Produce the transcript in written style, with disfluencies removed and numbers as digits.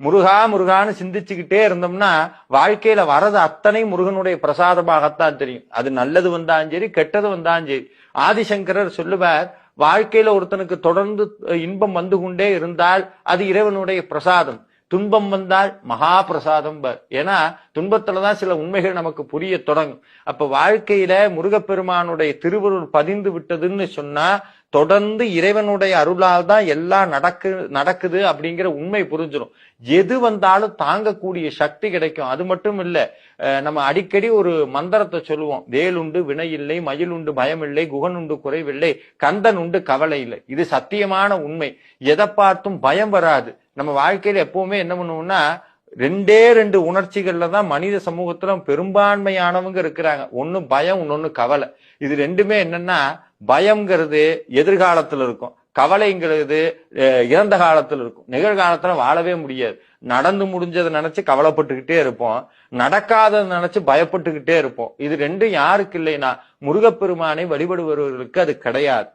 முருகா முருகான்னு சிந்திச்சுக்கிட்டே இருந்தோம்னா வாழ்க்கையில வரது அத்தனை முருகனுடைய பிரசாதமாகத்தான் தெரியும். அது நல்லது வந்தாலும் சரி, கெட்டது வந்தாலும் சரி. ஆதிசங்கரர் சொல்லுவார், வாழ்க்கையில ஒருத்தனுக்கு தொடர்ந்து இன்பம் வந்து கொண்டே இருந்தால் அது இறைவனுடைய பிரசாதம், துன்பம் வந்தால் மகா பிரசாதம். ஏன்னா துன்பத்துலதான் சில உண்மைகள் நமக்கு புரிய தொடங்கும். அப்ப வாழ்க்கையில முருகப்பெருமானுடைய திருவருள் பதிந்து விட்டதுன்னு சொன்னா தொடர்ந்து இறைவனுடைய அருளால் தான் எல்லாம் நடக்குது அப்படிங்கிற உண்மை புரிஞ்சிடும். எது வந்தாலும் தாங்கக்கூடிய சக்தி கிடைக்கும். அது மட்டும் இல்ல, நம்ம அடிக்கடி ஒரு மந்திரத்தை சொல்லுவோம், வேலுண்டு வினை இல்லை, மயில் உண்டு பயம் இல்லை, குகன் உண்டு குறைவில்லை, கந்தன் உண்டு கவலை இல்லை. இது சத்தியமான உண்மை. எதை பார்த்தும் பயம் வராது. நம்ம வாழ்க்கையில எப்பவுமே என்ன பண்ணுவோம்னா, ரெண்டு உணர்ச்சிகள்ல தான் மனித சமூகத்துல பெரும்பான்மையானவங்க இருக்கிறாங்க. ஒன்னு பயம், இன்னொன்னு கவலை. இது ரெண்டுமே என்னன்னா, பயம்ங்கிறது எதிர்காலத்துல இருக்கும், கவலைங்கிறது இறந்த காலத்துல இருக்கும். நிகழ்காலத்துல வாழவே முடியாது. நடந்து முடிஞ்சதை நினைச்சு கவலைப்பட்டுக்கிட்டே இருப்போம், நடக்காததை நினைச்சு பயப்பட்டுக்கிட்டே இருப்போம். இது ரெண்டும் யாருக்கு இல்லைன்னா முருகப்பெருமானை வழிபடுபவர்களுக்கு அது கிடையாது.